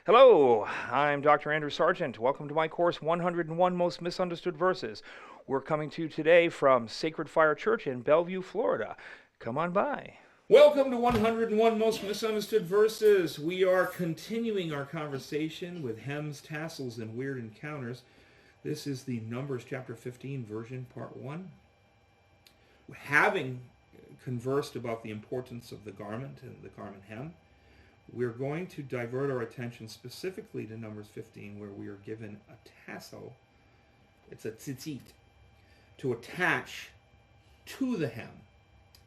Hello, I'm Dr. Andrew Sargent. Welcome to my course, 101 Most Misunderstood Verses. We're coming to you today from Sacred Fire Church in Bellevue, Florida. Come on by. Welcome to 101 Most Misunderstood Verses. We are continuing our conversation with hems, tassels, and weird encounters. This is the Numbers chapter 15 version, part 1. Having conversed about the importance of the garment and the garment hem, we're going to divert our attention specifically to Numbers 15, where we are given a tassel. It's a tzitzit, to attach to the hem,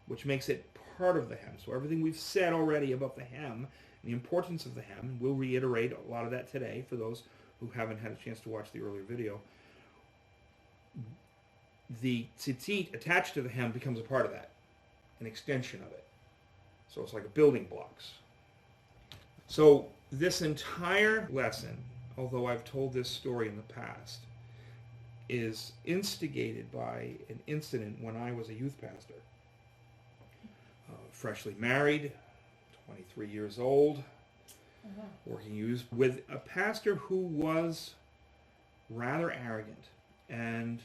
which makes it part of the hem. So everything we've said already about the hem and the importance of the hem, we'll reiterate a lot of that today for those who haven't had a chance to watch the earlier video. The tzitzit attached to the hem becomes a part of that, an extension of it. So it's like a building blocks. So this entire lesson, although I've told this story in the past, is instigated by an incident when I was a youth pastor. Freshly married, 23 years old, working youth with a pastor who was rather arrogant and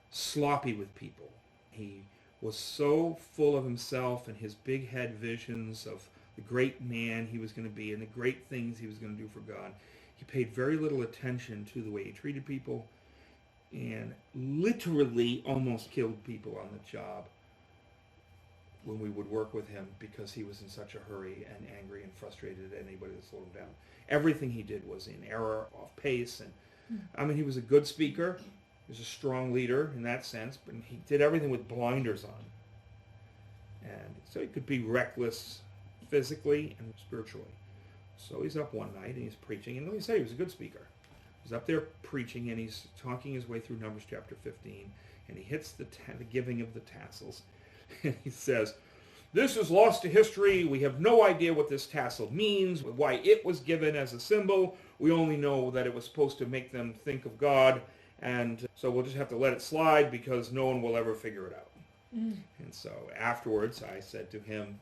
sloppy with people. He was so full of himself and his big head visions of the great man he was going to be and the great things he was going to do for God. He paid very little attention to the way he treated people and literally almost killed people on the job when we would work with him because he was in such a hurry and angry and frustrated at anybody that slowed him down. Everything he did was in error, off pace, and I mean, he was a good speaker. He was a strong leader in that sense, but he did everything with blinders on. And so he could be reckless physically and spiritually. So he's up one night and he's preaching, and like I said, he was a good speaker. He's up there preaching and he's talking his way through Numbers chapter 15, and he hits the giving of the tassels. And he says, "This is lost to history. We have no idea what this tassel means, why it was given as a symbol. We only know that it was supposed to make them think of God, and so we'll just have to let it slide because no one will ever figure it out." And so afterwards I said to him,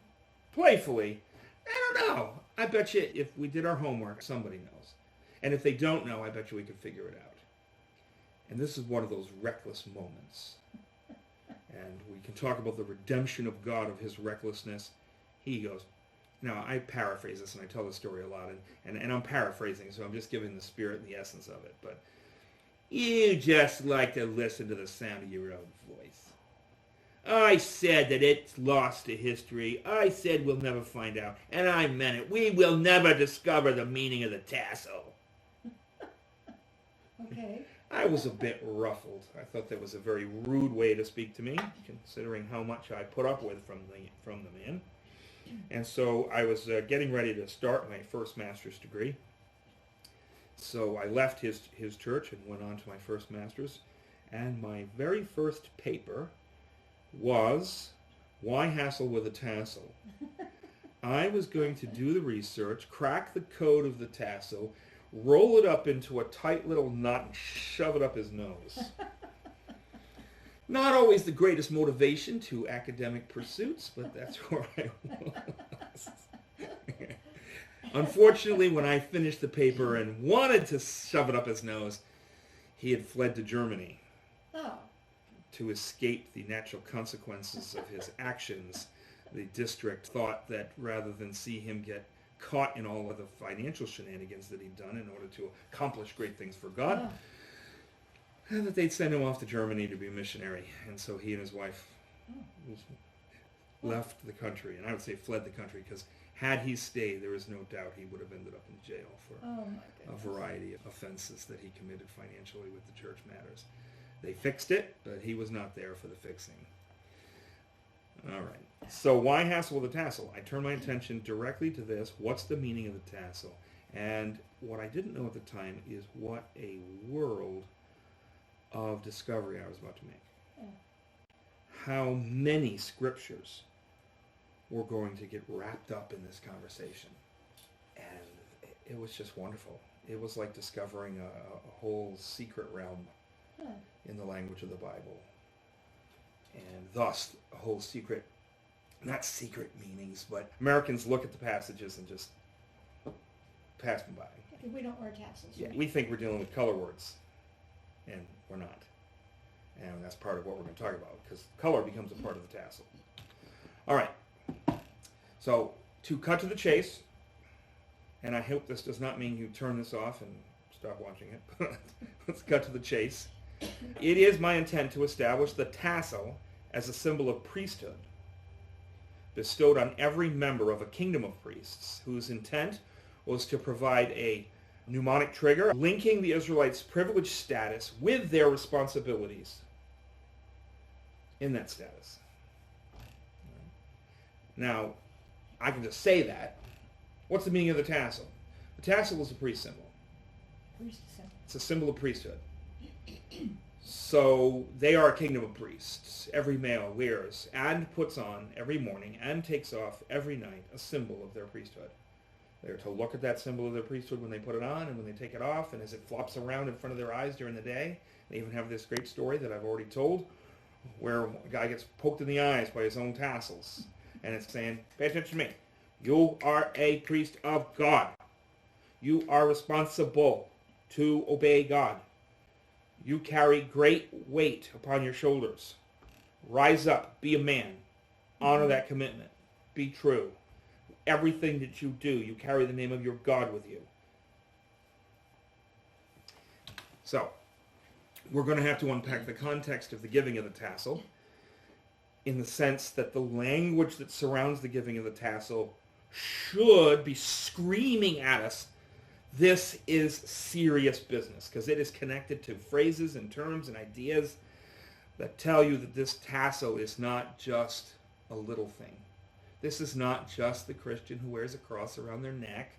playfully, "I don't know. I bet you if we did our homework, somebody knows. And if they don't know, I bet you we could figure it out." And this is one of those reckless moments. And we can talk about the redemption of God, of his recklessness. He goes, now I paraphrase this and I tell the story a lot, and I'm paraphrasing, so I'm just giving the spirit and the essence of it. But you just like to listen to the sound of your own voice. I said that it's lost to history. I said we'll never find out. And I meant it. We will never discover the meaning of the tassel. Okay. I was a bit ruffled. I thought that was a very rude way to speak to me, considering how much I put up with from the man. And so I was getting ready to start my first master's degree. So I left his church and went on to my first master's. And my very first paper was Why Hassle with a Tassel? I was going to do the research, crack the code of the tassel, roll it up into a tight little knot and shove it up his nose. Not always the greatest motivation to academic pursuits, but that's where I was. Unfortunately, when I finished the paper and wanted to shove it up his nose, he had fled to Germany to escape the natural consequences of his actions. The district thought that rather than see him get caught in all of the financial shenanigans that he'd done in order to accomplish great things for God, and that they'd send him off to Germany to be a missionary. And so he and his wife left the country, and I would say fled the country, because had he stayed, there is no doubt he would have ended up in jail for a variety of offenses that he committed financially with the church matters. They fixed it, but he was not there for the fixing. All right. So why hassle with a tassel? I turned my attention directly to this. What's the meaning of the tassel? And what I didn't know at the time is what a world of discovery I was about to make. How many scriptures were going to get wrapped up in this conversation. And it was just wonderful. It was like discovering a whole secret realm in the language of the Bible. And thus, a whole secret, not secret meanings, but Americans look at the passages and just pass them by. Because we don't wear tassels. Yeah, we think we're dealing with color words, and we're not. And that's part of what we're going to talk about, because color becomes a part of the tassel. All right. So, to cut to the chase, and I hope this does not mean you turn this off and stop watching it, but let's cut to the chase. It is my intent to establish the tassel as a symbol of priesthood, bestowed on every member of a kingdom of priests, whose intent was to provide a mnemonic trigger, linking the Israelites' privileged status with their responsibilities in that status. Now, I can just say that. What's the meaning of the tassel? The tassel is a priest symbol. Priest symbol. It's a symbol of priesthood. So they are a kingdom of priests. Every male wears and puts on every morning and takes off every night a symbol of their priesthood. They're to look at that symbol of their priesthood when they put it on and when they take it off, and as it flops around in front of their eyes during the day. They even have this great story that I've already told, where a guy gets poked in the eyes by his own tassels. And it's saying, pay attention to me. You are a priest of God. You are responsible to obey God. You carry great weight upon your shoulders. Rise up. Be a man. Honor that commitment. Be true. Everything that you do, you carry the name of your God with you. So, we're going to have to unpack the context of the giving of the tassel, in the sense that the language that surrounds the giving of the tassel should be screaming at us, this is serious business, because it is connected to phrases and terms and ideas that tell you that this tassel is not just a little thing. This is not just the Christian who wears a cross around their neck,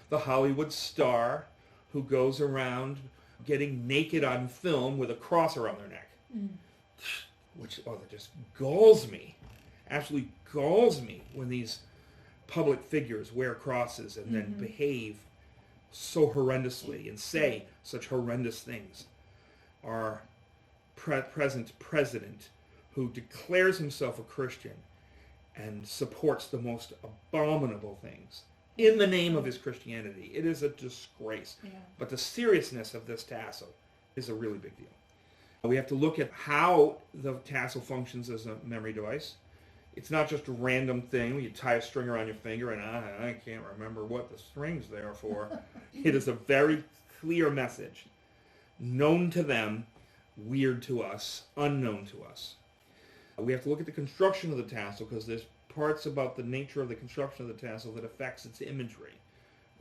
the Hollywood star who goes around getting naked on film with a cross around their neck. Which, that just galls me. Absolutely galls me when these public figures wear crosses and then behave so horrendously and say such horrendous things. Our present president, who declares himself a Christian and supports the most abominable things in the name of his Christianity. It is a disgrace. Yeah. But the seriousness of this tassel is a really big deal. We have to look at how the tassel functions as a memory device. It's not just a random thing where you tie a string around your finger and I can't remember what the string's there for. It is a very clear message, known to them, weird to us, unknown to us. We have to look at the construction of the tassel, because there's parts about the nature of the construction of the tassel that affects its imagery,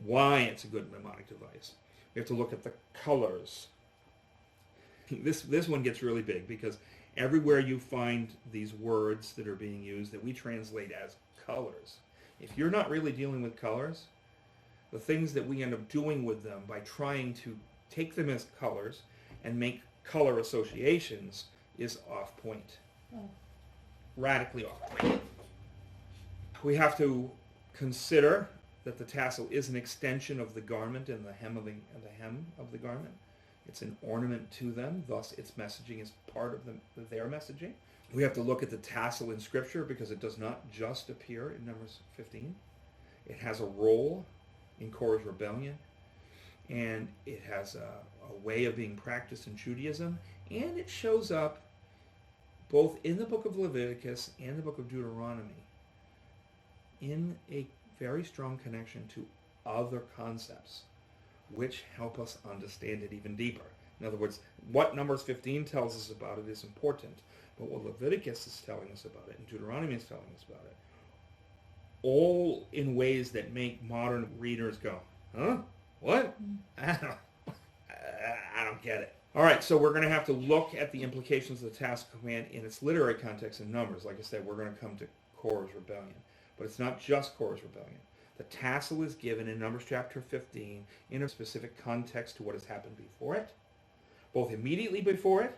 why it's a good mnemonic device. We have to look at the colors. This one gets really big, because everywhere you find these words that are being used that we translate as colors, if you're not really dealing with colors, the things that we end up doing with them by trying to take them as colors and make color associations is off point. Oh. Radically off point. We have to consider that the tassel is an extension of the garment and the hem of the garment. It's an ornament to them, thus its messaging is part of their messaging. We have to look at the tassel in Scripture, because it does not just appear in Numbers 15. It has a role in Korah's rebellion, and it has a way of being practiced in Judaism, and it shows up both in the book of Leviticus and the book of Deuteronomy in a very strong connection to other concepts, which help us understand it even deeper. In other words, what Numbers 15 tells us about it is important, but what Leviticus is telling us about it and Deuteronomy is telling us about it, all in ways that make modern readers go, huh? What? I don't get it. All right, so we're going to have to look at the implications of the tassel command in its literary context in Numbers. Like I said, we're going to come to Korah's rebellion. But it's not just Korah's rebellion. The tassel is given in Numbers chapter 15 in a specific context to what has happened before it, both immediately before it,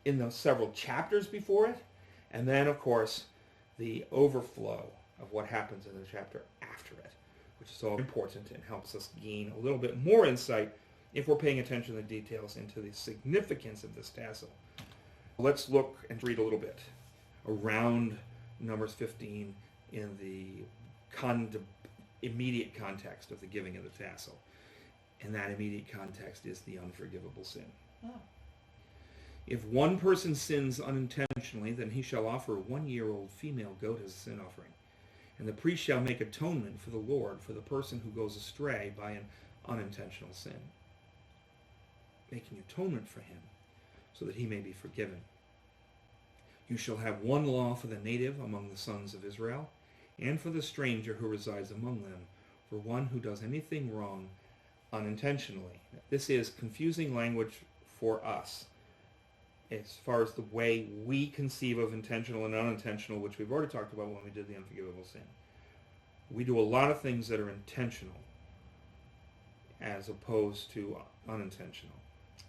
in the several chapters before it, and then, of course, the overflow of what happens in the chapter after it, which is all important and helps us gain a little bit more insight if we're paying attention to the details into the significance of this tassel. Let's look and read a little bit around Numbers 15 in the immediate context of the giving of the tassel. And that immediate context is the unforgivable sin. Oh. If one person sins unintentionally, then he shall offer a 1-year-old female goat as a sin offering. And the priest shall make atonement for the Lord for the person who goes astray by an unintentional sin, making atonement for him so that he may be forgiven. You shall have one law for the native among the sons of Israel, and for the stranger who resides among them, for one who does anything wrong unintentionally. This is confusing language for us as far as the way we conceive of intentional and unintentional, which we've already talked about when we did the unforgivable sin. We do a lot of things that are intentional as opposed to unintentional.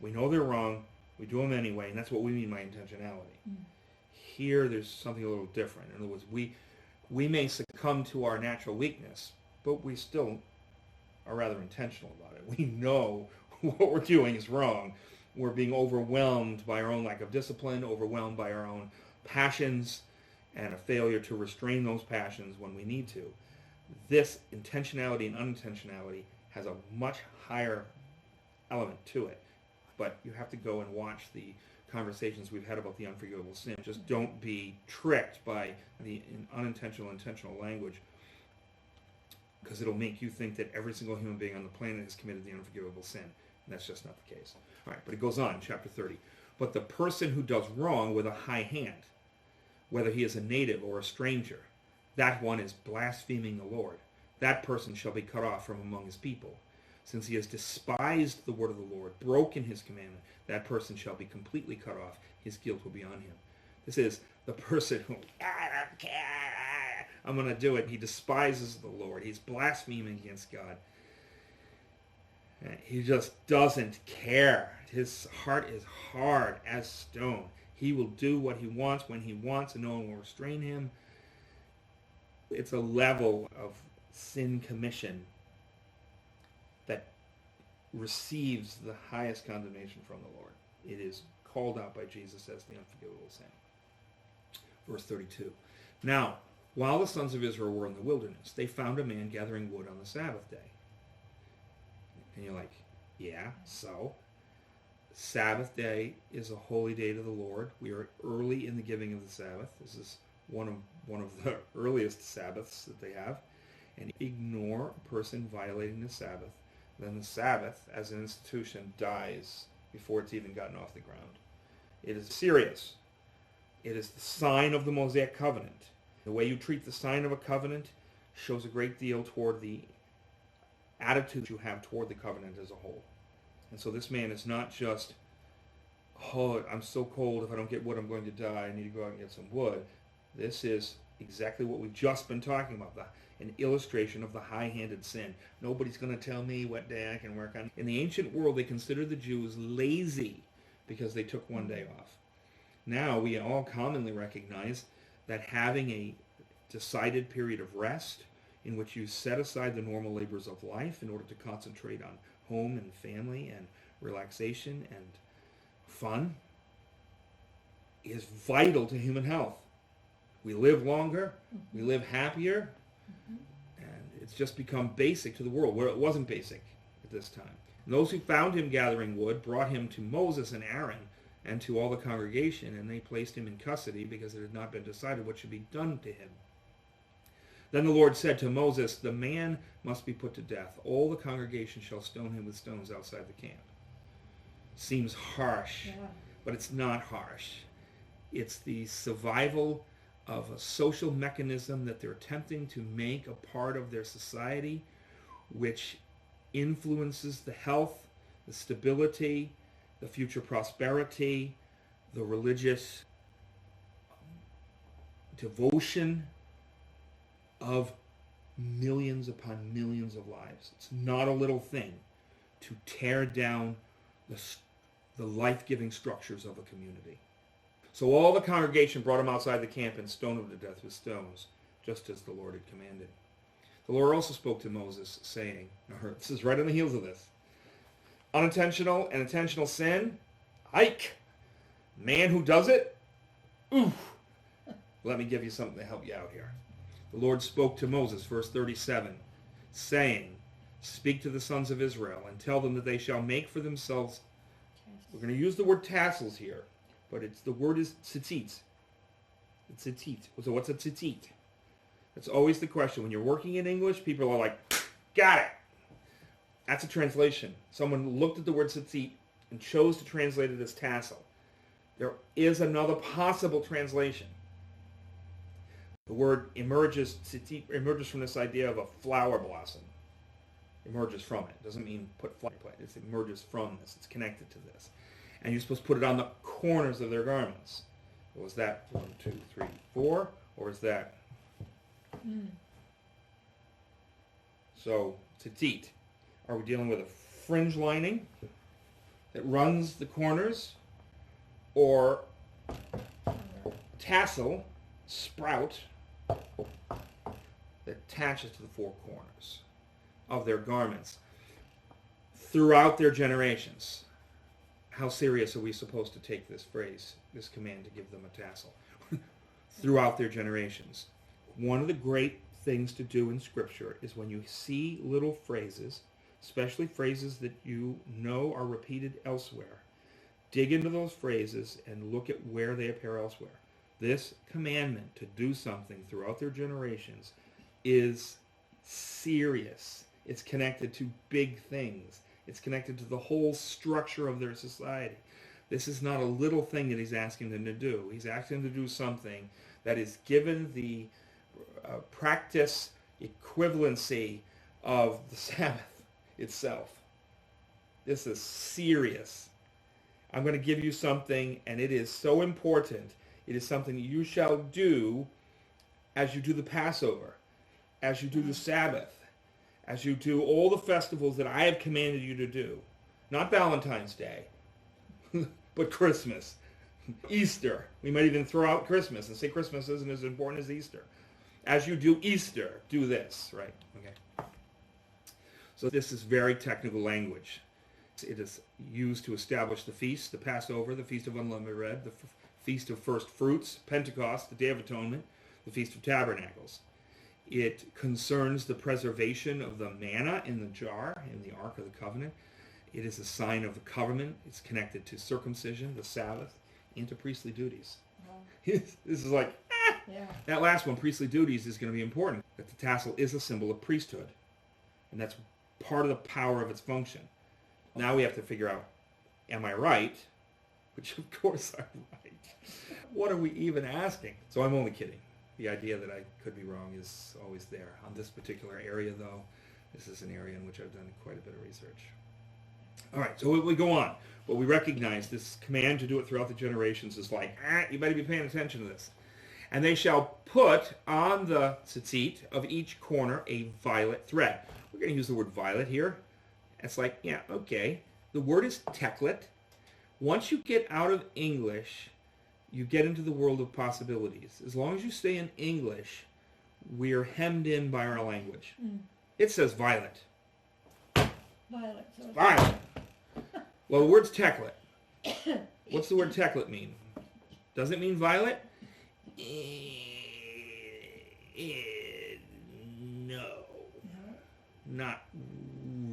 We know they're wrong, we do them anyway, and that's what we mean by intentionality. Mm. Here there's something a little different. In other words, we may succumb to our natural weakness, but we still are rather intentional about it. We know what we're doing is wrong. We're being overwhelmed by our own lack of discipline, overwhelmed by our own passions, and a failure to restrain those passions when we need to. This intentionality and unintentionality has a much higher element to it. But you have to go and watch the conversations we've had about the unforgivable sin. Just don't be tricked by the unintentional, intentional language, because it'll make you think that every single human being on the planet has committed the unforgivable sin. And that's just not the case. All right, but it goes on, chapter 30. But the person who does wrong with a high hand, whether he is a native or a stranger, that one is blaspheming the Lord. That person shall be cut off from among his people. Since he has despised the word of the Lord, broken his commandment, that person shall be completely cut off. His guilt will be on him. This is the person who, I don't care, I'm going to do it. He despises the Lord. He's blaspheming against God. He just doesn't care. His heart is hard as stone. He will do what he wants when he wants, and no one will restrain him. It's a level of sin commission that receives the highest condemnation from the Lord. It is called out by Jesus as the unforgivable sin. Verse 32. Now, while the sons of Israel were in the wilderness, they found a man gathering wood on the Sabbath day. And you're like, yeah, so? Sabbath day is a holy day to the Lord. We are early in the giving of the Sabbath. This is one of the earliest Sabbaths that they have. And ignore a person violating the Sabbath, then the Sabbath as an institution dies before it's even gotten off the ground. It is serious. It is the sign of the Mosaic covenant. The way you treat the sign of a covenant shows a great deal toward the attitude you have toward the covenant as a whole. And so this man is not just, oh, I'm so cold, if I don't get wood, I'm going to die, I need to go out and get some wood. This is exactly what we've just been talking about, an illustration of the high-handed sin. Nobody's going to tell me what day I can work on. In the ancient world, they considered the Jews lazy because they took one day off. Now, we all commonly recognize that having a decided period of rest in which you set aside the normal labors of life in order to concentrate on home and family and relaxation and fun is vital to human health. We live longer, we live happier, and it's just become basic to the world, where it wasn't basic at this time. And those who found him gathering wood brought him to Moses and Aaron and to all the congregation, and they placed him in custody because it had not been decided what should be done to him. Then the Lord said to Moses, the man must be put to death. All the congregation shall stone him with stones outside the camp. Seems harsh, but it's not harsh. It's the survival of a social mechanism that they're attempting to make a part of their society, which influences the health, the stability, the future prosperity, the religious devotion of millions upon millions of lives. It's not a little thing to tear down the life-giving structures of a community. So all the congregation brought him outside the camp and stoned him to death with stones, just as the Lord had commanded. The Lord also spoke to Moses, saying, this is right on the heels of this, unintentional and intentional sin, hike. Man who does it, oof. Let me give you something to help you out here. The Lord spoke to Moses, verse 37, saying, Speak to the sons of Israel and tell them that they shall make for themselves. We're going to use the word tassels here, but the word is tzitzit. It's tzitzit. So what's a tzitzit? That's always the question. When you're working in English, people are like, got it. That's a translation. Someone looked at the word tzitzit and chose to translate it as tassel. There is another possible translation. The word emerges from this idea of a flower blossom. Emerges from it. It doesn't mean put flower plate. It emerges from this. It's connected to this. And you're supposed to put it on the corners of their garments. Was that 1, 2, 3, 4? Or is that? So, tzitzit. Are we dealing with a fringe lining that runs the corners? Or tassel, sprout, that attaches to the four corners of their garments throughout their generations? How serious are we supposed to take this phrase, this command to give them a tassel? Throughout their generations. One of the great things to do in Scripture is when you see little phrases, especially phrases that you know are repeated elsewhere, dig into those phrases and look at where they appear elsewhere. This commandment to do something throughout their generations is serious. It's connected to big things. It's connected to the whole structure of their society. This is not a little thing that he's asking them to do. He's asking them to do something that is given the practice equivalency of the Sabbath itself. This is serious. I'm going to give you something, and it is so important. It is something that you shall do as you do the Passover, as you do the Sabbath, as you do all the festivals that I have commanded you to do. Not Valentine's Day, but Christmas, Easter. We might even throw out Christmas and say Christmas isn't as important as Easter. As you do Easter, do this, right? Okay. So this is very technical language. It is used to establish the feast, the Passover, the Feast of Unleavened Bread, the Feast of First Fruits, Pentecost, the Day of Atonement, the Feast of Tabernacles. It concerns the preservation of the manna in the jar, in the Ark of the Covenant. It is a sign of the covenant. It's connected to circumcision, the Sabbath, and to priestly duties. Wow. This is like, yeah. That last one, priestly duties, is going to be important. That the tassel is a symbol of priesthood. And that's part of the power of its function. Now we have to figure out, am I right? Which of course I'm right. What are we even asking? So I'm only kidding. The idea that I could be wrong is always there. On this particular area, though, this is an area in which I've done quite a bit of research. All right, so we go on. But we recognize this command to do it throughout the generations is like, you better be paying attention to this. And they shall put on the tzitzit of each corner a violet thread. We're going to use the word violet here. It's like, yeah, okay. The word is teklet. Once you get out of English, you get into the world of possibilities. As long as you stay in English, we're hemmed in by our language. It says violet. Violet. So Violet. Well, the word's teklet. What's the word teklet mean? Does it mean violet? No. Not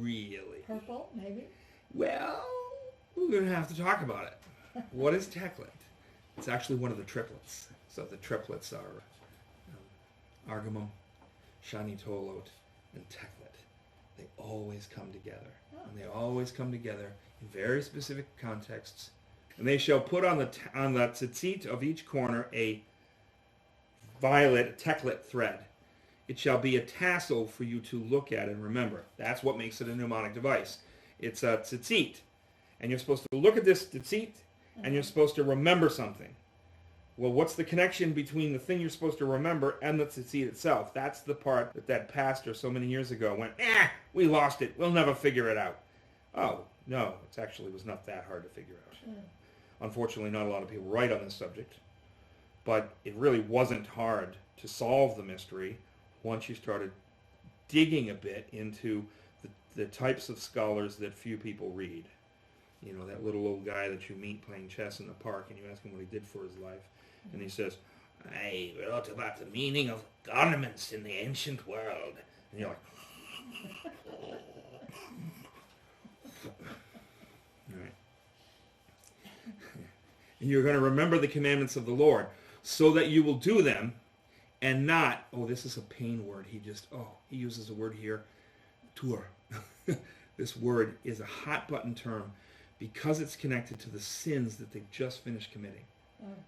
really. Purple, maybe? Well, we're going to have to talk about it. What is teklet? It's actually one of the triplets. So the triplets are argamum, shani tolot, and teklet. They always come together. And they always come together in very specific contexts. And they shall put on the tzitzit of each corner a violet teklet thread. It shall be a tassel for you to look at and remember. That's what makes it a mnemonic device. It's a tzitzit. And you're supposed to look at this tzitzit, and you're supposed to remember something. Well, what's the connection between the thing you're supposed to remember and the tzitzit itself? That's the part that pastor so many years ago went, we lost it. We'll never figure it out. Oh, no, it actually was not that hard to figure out. Unfortunately, not a lot of people write on this subject. But it really wasn't hard to solve the mystery once you started digging a bit into the types of scholars that few people read. You know, that little old guy that you meet playing chess in the park, and you ask him what he did for his life. And he says, I wrote about the meaning of ornaments in the ancient world. And you're like, All right. And you're going to remember the commandments of the Lord so that you will do them and not, oh, this is a pain word. He uses a word here, tur. This word is a hot button term because it's connected to the sins that they've just finished committing.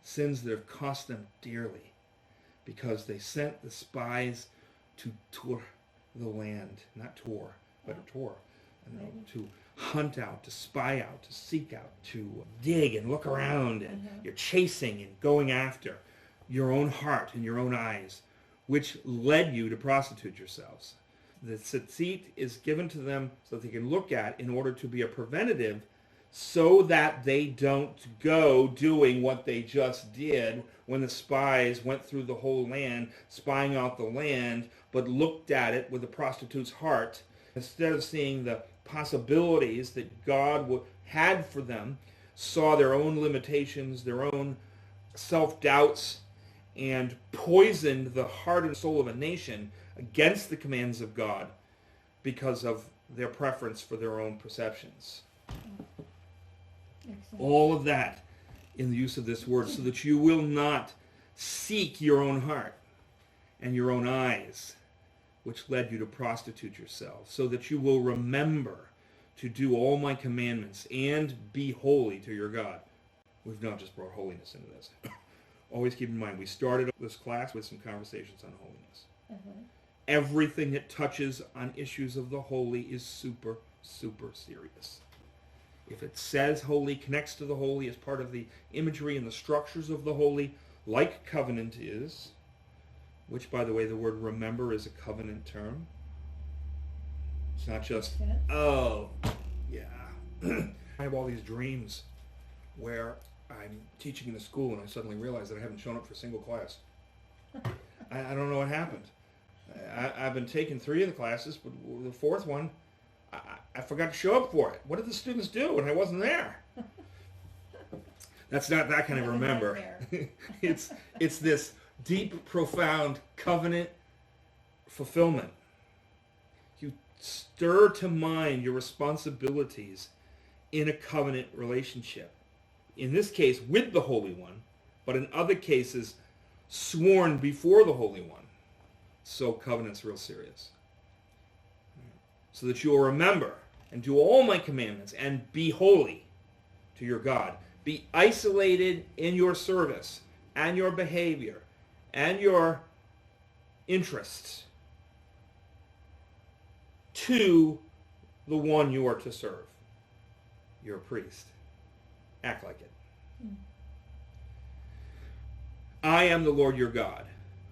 Sins that have cost them dearly because they sent the spies to tour the land, not tour, but tour, to hunt out, to spy out, to seek out, to dig and look around, and you're chasing and going after your own heart and your own eyes, which led you to prostitute yourselves. The tzitzit is given to them so that they can look at in order to be a preventative so that they don't go doing what they just did when the spies went through the whole land, spying out the land, but looked at it with a prostitute's heart. Instead of seeing the possibilities that God had for them, saw their own limitations, their own self-doubts, and poisoned the heart and soul of a nation against the commands of God because of their preference for their own perceptions. Excellent. All of that in the use of this word, so that you will not seek your own heart and your own eyes, which led you to prostitute yourselves, so that you will remember to do all my commandments and be holy to your God. We've not just brought holiness into this. Always keep in mind, we started this class with some conversations on holiness. Everything that touches on issues of the holy is super, super serious. If it says holy, connects to the holy as part of the imagery and the structures of the holy, like covenant is, which, by the way, the word remember is a covenant term. It's not just, oh, yeah. I have all these dreams where I'm teaching in a school and I suddenly realize that I haven't shown up for a single class. I don't know what happened. I've been taking 3 of the classes, but the 4th one, I forgot to show up for it. What did the students do when I wasn't there? That's not that kind of remember. It's this deep, profound covenant fulfillment. You stir to mind your responsibilities in a covenant relationship. In this case, with the Holy One, but in other cases, sworn before the Holy One. So covenant's real serious. So that you will remember and do all my commandments and be holy to your God. Be isolated in your service and your behavior and your interests to the one you are to serve. You're a priest. Act like it. I am the Lord your God,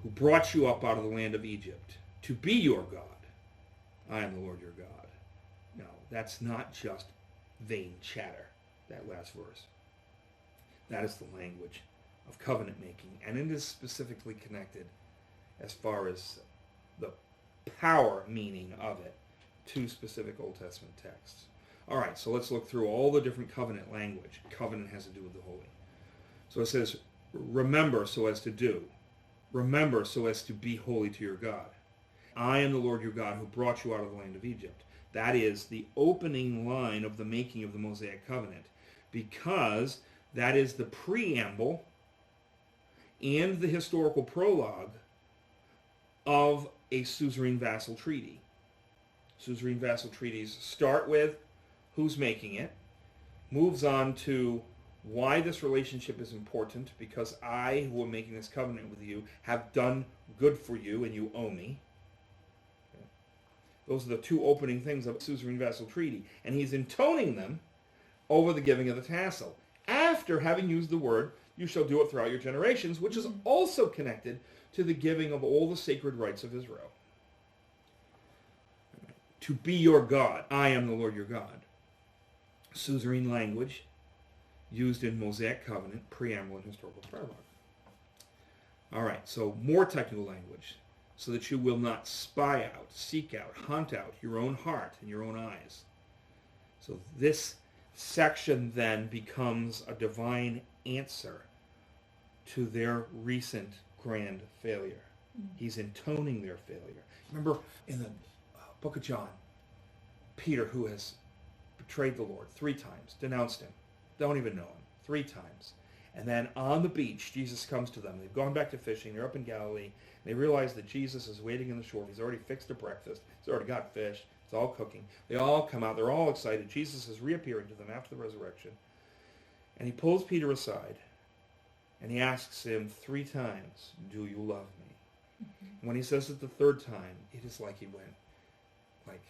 who brought you up out of the land of Egypt to be your God. I am the Lord your God. No, that's not just vain chatter, that last verse. That is the language of covenant making, and it is specifically connected as far as the power meaning of it to specific Old Testament texts. All right, so let's look through all the different covenant language. Covenant has to do with the holy. So it says, remember so as to do. Remember so as to be holy to your God. I am the Lord your God who brought you out of the land of Egypt. That is the opening line of the making of the Mosaic covenant, because that is the preamble and the historical prologue of a suzerain vassal treaty. Suzerain vassal treaties start with who's making it, moves on to why this relationship is important, because I, who am making this covenant with you, have done good for you and you owe me. Those are the 2 opening things of a suzerain vassal treaty. And he's intoning them over the giving of the tassel, after having used the word, you shall do it throughout your generations, which is also connected to the giving of all the sacred rights of Israel. To be your God. I am the Lord your God. Suzerain language used in Mosaic covenant, preamble, and historical prologue. All right, so more technical language, so that you will not spy out, seek out, hunt out your own heart and your own eyes. So this section then becomes a divine answer to their recent grand failure. He's intoning their failure. Remember in the book of John, Peter, who has betrayed the Lord 3 times, denounced him, don't even know him, 3 times. And then on the beach, Jesus comes to them. They've gone back to fishing. They're up in Galilee. They realize that Jesus is waiting on the shore. He's already fixed their breakfast. He's already got fish. It's all cooking. They all come out. They're all excited. Jesus is reappearing to them after the resurrection. And he pulls Peter aside, and he asks him 3 times, do you love me? Mm-hmm. When he says it the 3rd time, it is like he went, like,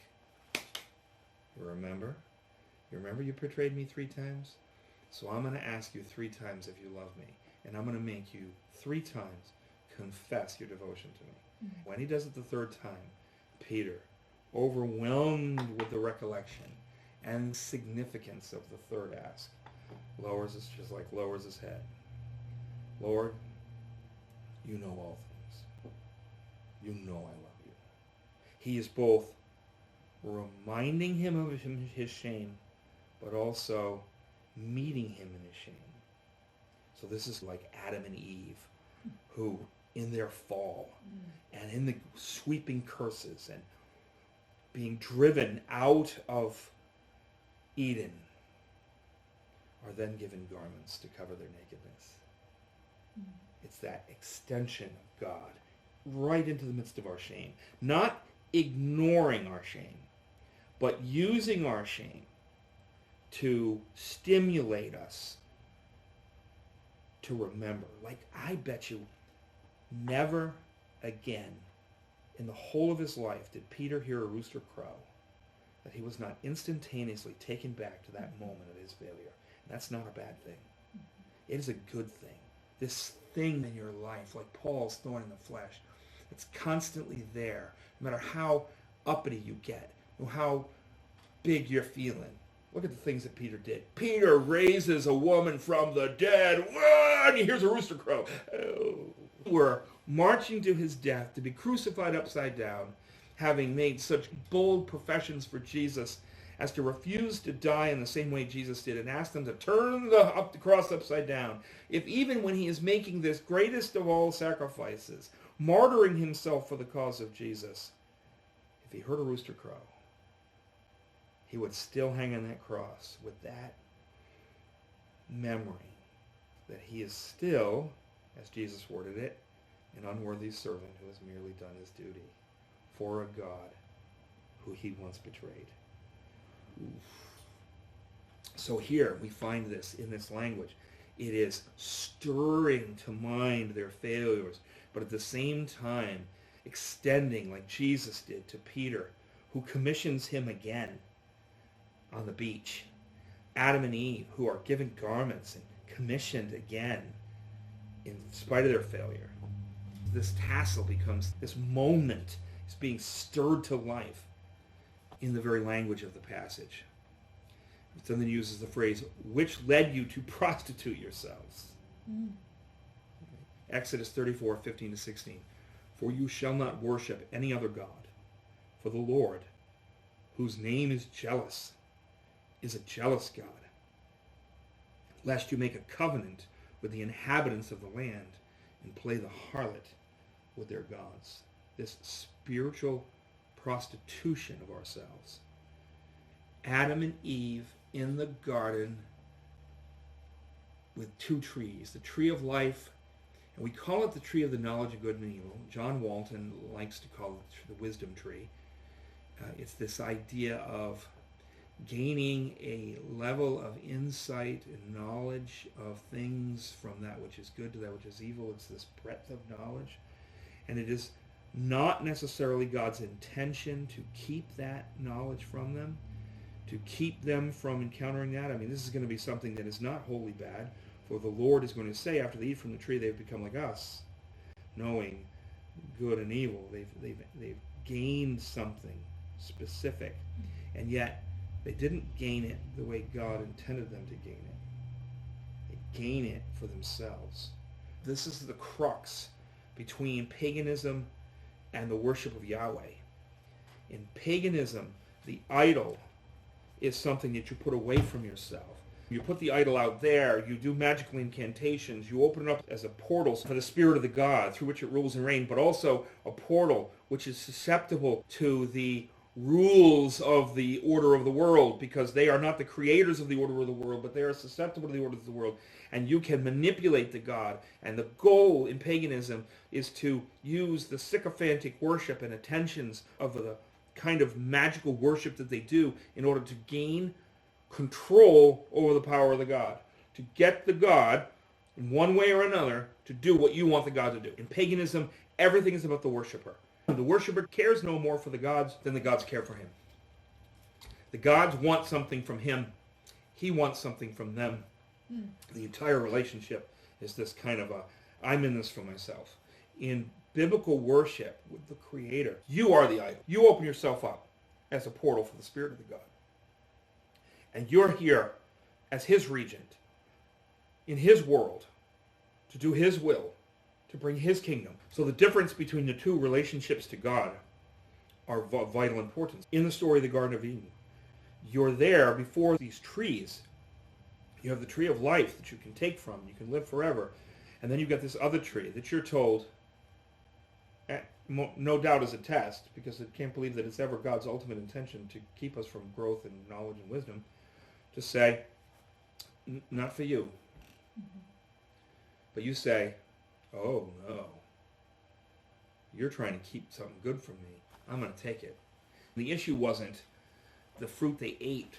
you remember? You remember you betrayed me 3 times? So I'm going to ask you 3 times if you love me. And I'm going to make you 3 times confess your devotion to me. Mm-hmm. When he does it the 3rd time, Peter, overwhelmed with the recollection and significance of the 3rd ask, lowers his head. Lord, you know all things. You know I love you. He is both reminding him of his shame, but also meeting him in his shame. So this is like Adam and Eve, who in their fall and in the sweeping curses and being driven out of Eden are then given garments to cover their nakedness. It's that extension of God right into the midst of our shame. Not ignoring our shame, but using our shame to stimulate us to remember. Like, I bet you never again in the whole of his life did Peter hear a rooster crow that he was not instantaneously taken back to that moment of his failure. And that's not a bad thing. It is a good thing. This thing in your life, like Paul's thorn in the flesh, it's constantly there, no matter how uppity you get, or how big you're feeling. Look at the things that Peter did. Peter raises a woman from the dead. Whoa, and he hears a rooster crow. Oh. We're marching to his death, to be crucified upside down, having made such bold professions for Jesus as to refuse to die in the same way Jesus did and ask them to turn the cross upside down. If even when he is making this greatest of all sacrifices, martyring himself for the cause of Jesus, if he heard a rooster crow, he would still hang on that cross with that memory that he is still, as Jesus worded it, an unworthy servant who has merely done his duty for a God who he once betrayed. Oof. So here we find this in this language. It is stirring to mind their failures, but at the same time extending, like Jesus did to Peter, who commissions him again on the beach. Adam and Eve, who are given garments and commissioned again in spite of their failure. This tassel becomes this moment. It's being stirred to life in the very language of the passage. It then uses the phrase, which led you to prostitute yourselves. Exodus 34, 15 to 16. For you shall not worship any other God, for the Lord, whose name is jealous, is a jealous God, lest you make a covenant with the inhabitants of the land and play the harlot with their gods. This spiritual prostitution of ourselves. Adam and Eve in the garden with 2 trees, the tree of life, and we call it the tree of the knowledge of good and evil. John Walton likes to call it the wisdom tree. It's this idea of gaining a level of insight and knowledge of things from that which is good to that which is evil. It's this breadth of knowledge. And it is not necessarily God's intention to keep that knowledge from them, to keep them from encountering that. I mean, this is going to be something that is not wholly bad, for the Lord is going to say, after they eat from the tree, they've become like us, knowing good and evil. They've gained something specific, and yet they didn't gain it the way God intended them to gain it. They gain it for themselves. This is the crux between paganism and the worship of Yahweh. In paganism, the idol is something that you put away from yourself. You put the idol out there, you do magical incantations, you open it up as a portal for the spirit of the god through which it rules and reigns, but also a portal which is susceptible to the rules of the order of the world, because they are not the creators of the order of the world, but they are susceptible to the order of the world, and you can manipulate the god. And the goal in paganism is to use the sycophantic worship and attentions of the kind of magical worship that they do in order to gain control over the power of the god, to get the god in one way or another to do what you want the god to do. In paganism, everything is about the worshiper. The worshiper cares no more for the gods than the gods care for him. The gods want something from him. He wants something from them. The entire relationship is this kind of I'm in this for myself. In biblical worship with the Creator, you are the idol. You open yourself up as a portal for the Spirit of the God. And you're here as His regent, in His world, to do His will, to bring His kingdom. So the difference between the two relationships to God are of vital importance. In the story of the Garden of Eden, you're there before these trees. You have the tree of life that you can take from. You can live forever. And then you've got this other tree that you're told, no doubt is a test, because it can't believe that it's ever God's ultimate intention to keep us from growth and knowledge and wisdom, to say, not for you. But you say, oh no, you're trying to keep something good from me. I'm going to take it. The issue wasn't the fruit they ate.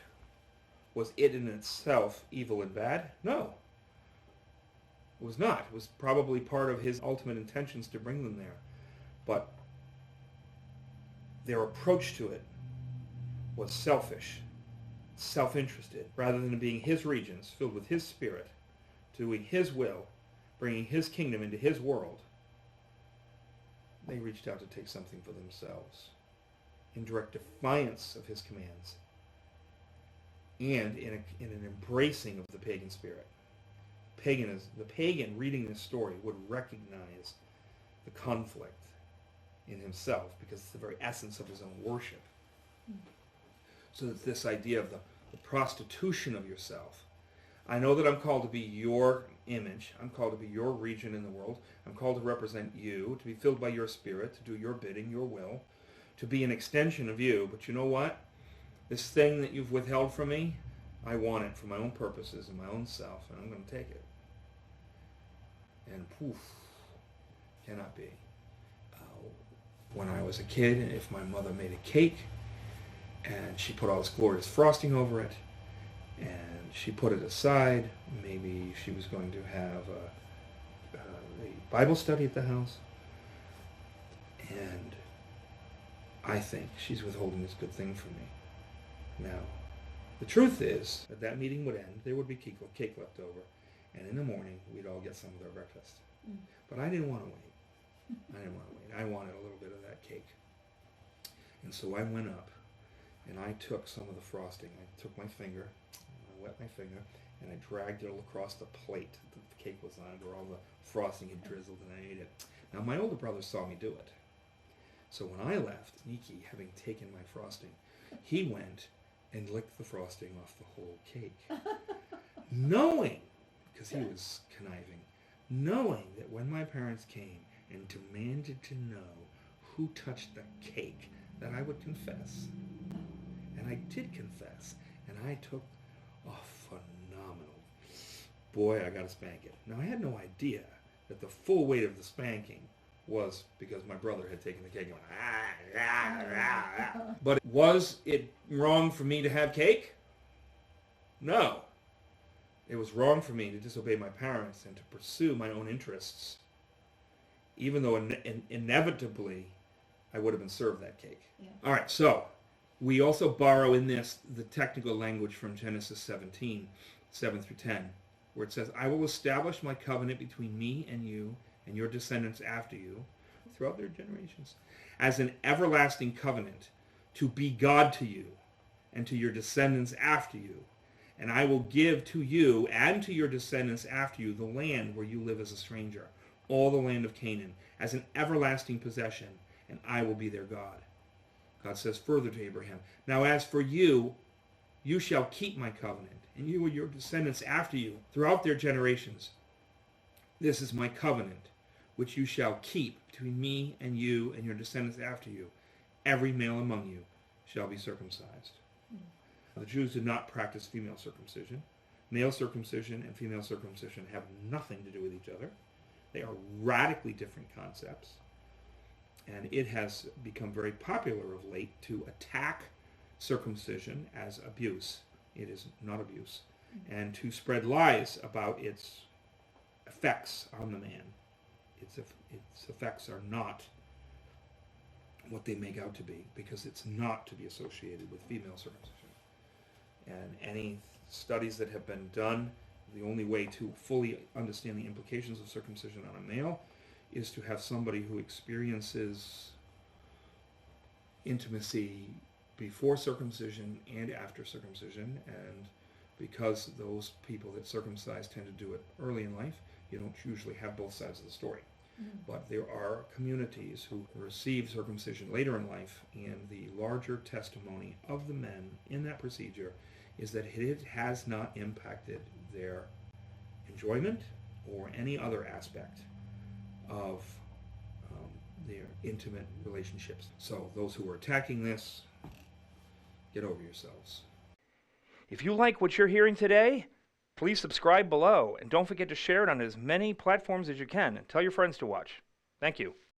Was it in itself evil and bad? No. It was not. It was probably part of his ultimate intentions to bring them there. But their approach to it was selfish, self-interested, rather than being his regents, filled with his spirit, doing his will, bringing his kingdom into his world. They reached out to take something for themselves, in direct defiance of his commands, and in an embracing of the pagan spirit. The pagan reading this story would recognize the conflict in himself, because it's the very essence of his own worship. So that this idea of the prostitution of yourself. I know that I'm called to be your image. I'm called to be your regent in the world. I'm called to represent you, to be filled by your spirit, to do your bidding, your will, to be an extension of you. But you know what? This thing that you've withheld from me, I want it for my own purposes and my own self, and I'm going to take it. And poof, cannot be. When I was a kid, if my mother made a cake, and she put all this glorious frosting over it, and she put it aside, maybe she was going to have a Bible study at the house, and I think she's withholding this good thing from me. Now, the truth is that meeting would end, there would be cake left over, and in the morning we'd all get some of their breakfast. But I didn't want to wait. I wanted a little bit of that cake. And so I went up, and I took some of the frosting. I took my finger, I wet my finger, and I dragged it across the plate that the cake was on, where all the frosting had drizzled, and I ate it. Now, my older brother saw me do it. So when I left, Niki, having taken my frosting, he went and licked the frosting off the whole cake. Knowing, because he was conniving, knowing that when my parents came and demanded to know who touched the cake, that I would confess. And I did confess. And I took a phenomenal, boy, I gotta spank it. Now, I had no idea that the full weight of the spanking was because my brother had taken the cake and went, But was it wrong for me to have cake? No. It was wrong for me to disobey my parents and to pursue my own interests, even though inevitably I would have been served that cake. Yeah. All right, so we also borrow in this the technical language from Genesis 17, 7 through 10, where it says, I will establish my covenant between me and you and your descendants after you throughout their generations as an everlasting covenant to be God to you and to your descendants after you. And I will give to you and to your descendants after you the land where you live as a stranger, all the land of Canaan, as an everlasting possession, and I will be their God. God says further to Abraham, now as for you, you shall keep my covenant, and you and your descendants after you, throughout their generations. This is my covenant, which you shall keep between me and you and your descendants after you. Every male among you shall be circumcised. The Jews did not practice female circumcision. Male circumcision and female circumcision have nothing to do with each other. They are radically different concepts. And it has become very popular of late to attack circumcision as abuse. It is not abuse. And to spread lies about its effects on the man. Its effects are not what they make out to be, because it's not to be associated with female circumcision. And any studies that have been done, the only way to fully understand the implications of circumcision on a male is to have somebody who experiences intimacy before circumcision and after circumcision. And because those people that circumcise tend to do it early in life, you don't usually have both sides of the story. But there are communities who receive circumcision later in life, and the larger testimony of the men in that procedure is that it has not impacted their enjoyment or any other aspect of their intimate relationships. So those who are attacking this, get over yourselves. If you like what you're hearing today, please subscribe below, and don't forget to share it on as many platforms as you can, and tell your friends to watch. Thank you.